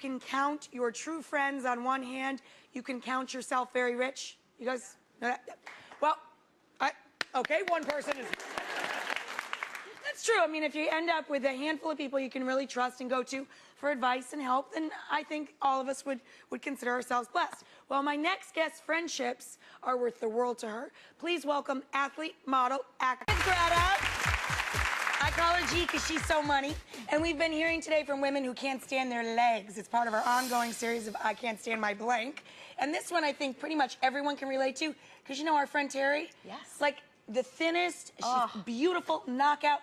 can count your true friends on one hand. You can count yourself very rich. You guys know that? Well, okay, one person is... That's true. I mean, if you end up with a handful of people you can really trust and go to for advice and help, then I think all of us would consider ourselves blessed. Well, my next guest's friendships are worth the world to her. Please welcome athlete, model, actress, Greta. I call her G because she's so money. And we've been hearing today from women who can't stand their legs. It's part of our ongoing series of I Can't Stand My Blank. And this one I think pretty much everyone can relate to because you know our friend Terry? Yes. Like the thinnest, she's beautiful, knockout.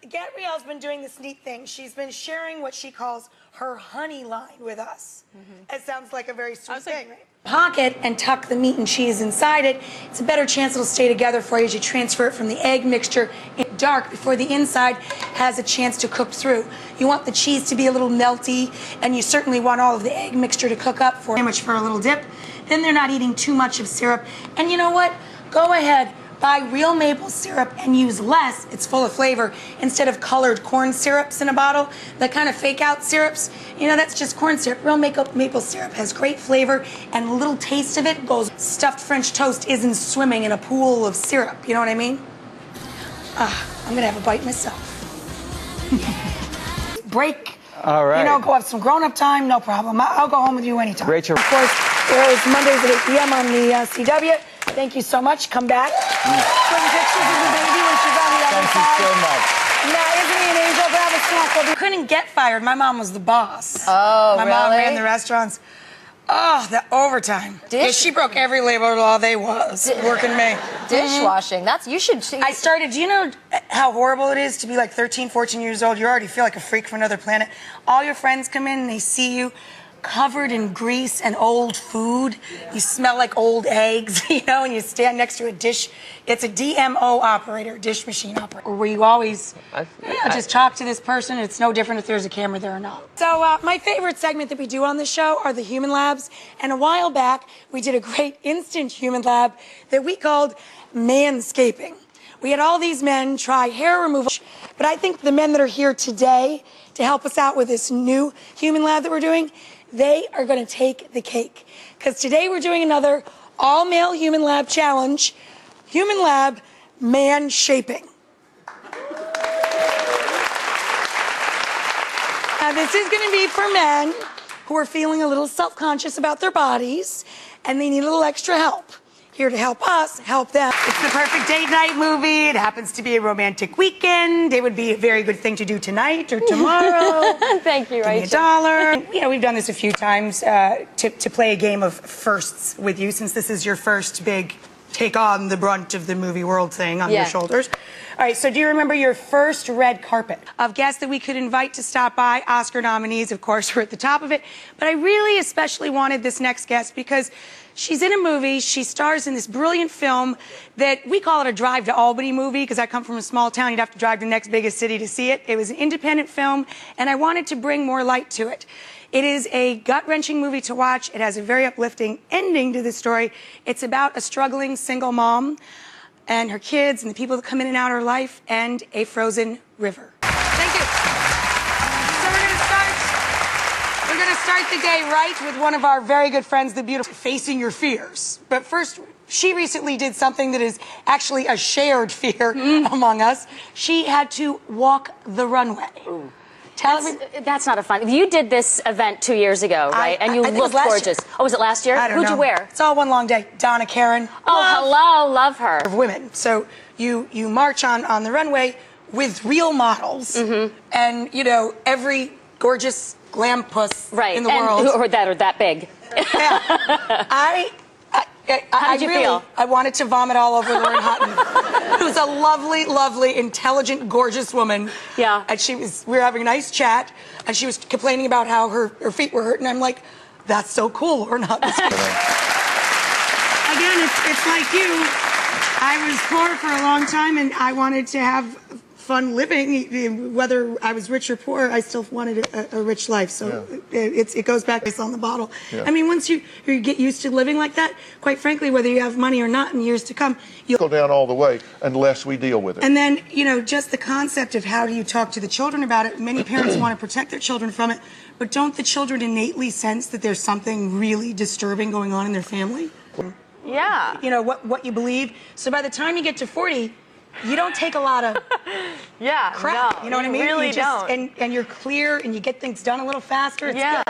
Gabrielle's been doing this neat thing. She's been sharing what she calls her honey line with us. It sounds like a very sweet thing, right? Pocket and tuck the meat and cheese inside it. It's a better chance it'll stay together for you as you transfer it from the egg mixture in dark before the inside has a chance to cook through. You want the cheese to be a little melty, and you certainly want all of the egg mixture to cook up for sandwich for a little dip. Then they're not eating too much of syrup. And you know what? Go ahead. Buy real maple syrup and use less. It's full of flavor instead of colored corn syrups in a bottle. The kind of fake out syrups, you know, that's just corn syrup. Real maple syrup has great flavor and a little taste of it goes. Stuffed French toast isn't swimming in a pool of syrup. You know what I mean? I'm gonna have a bite myself. Break. All right. You know, go have some grown-up time, no problem. I'll go home with you anytime. Rachel. Of course, there is Mondays at 8 p.m. on the CW. Thank you so much. Come back. Bring pictures of the baby when she's on the other side. Thank you so much. Now, isn't he an angel? Grab a snack. We couldn't get fired. My mom was the boss. Oh, My mom ran the restaurants. Oh, the overtime. Yeah, she broke every labor law there was. Working me. Dishwashing. That's, you should. I started, do you know how horrible it is to be like 13, 14 years old? You already feel like a freak from another planet. All your friends come in and they see you covered in grease and old food. You smell like old eggs, you know, and you stand next to a dish. It's a DMO operator, dish machine operator, where you always just talk to this person. It's no different if there's a camera there or not. So my favorite segment that we do on the show are the human labs. And a while back, we did a great instant human lab that we called manscaping. We had all these men try hair removal, but I think the men that are here today to help us out with this new human lab that we're doing, they are going to take the cake. Because today we're doing another all-male human lab challenge, human lab man shaping. Now this is going to be for men who are feeling a little self-conscious about their bodies and they need a little extra help. Here to help us, help them. It's the perfect date night movie. It happens to be a romantic weekend. It would be a very good thing to do tonight or tomorrow. Thank you, Give me $1. And, you know, we've done this a few times to play a game of firsts with you, since this is your first big take on the brunt of the movie world thing on your shoulders. All right, so do you remember your first red carpet? Of guests that we could invite to stop by, Oscar nominees, of course, were at the top of it. But I really especially wanted this next guest because she's in a movie. She stars in this brilliant film that we call it a drive to Albany movie because I come from a small town. You'd have to drive to the next biggest city to see it. It was an independent film, and I wanted to bring more light to it. It is a gut-wrenching movie to watch. It has a very uplifting ending to the story. It's about a struggling single mom and her kids and the people that come in and out of her life and a frozen river. Thank you. So we're going to start the day right with one of our very good friends, the beautiful Facing Your Fears. But first, she recently did something that is actually a shared fear among us. She had to walk the runway. Ooh. That's not a fun. You did this event 2 years ago, right? And you looked gorgeous. Oh, was it last year? Who'd you wear? It's all one long day. Donna Karan. Oh, hello, love her. Of women. So you march on the runway with real models, and you know every gorgeous glam puss in the world. Or that big. Yeah. How did you feel? I wanted to vomit all over Lauren Hutton. Who's a lovely, lovely, intelligent, gorgeous woman. Yeah. And we were having a nice chat, and she was complaining about how her feet were hurting. I'm like, that's so cool, Lauren Hutton. Again, it's like you. I was poor for a long time, and I wanted to have fun living. Whether I was rich or poor, I still wanted a rich life. So it goes back to on the bottle. Yeah. I mean, once you get used to living like that, quite frankly, whether you have money or not in years to come, you'll go down all the way unless we deal with it. And then, you know, just the concept of how do you talk to the children about it. Many parents want to protect their children from it, but don't the children innately sense that there's something really disturbing going on in their family? Yeah. You know, what you believe. So by the time you get to 40, you don't take a lot of crap. No, you know what I mean? Really you just, don't. And you're clear and you get things done a little faster. It's good.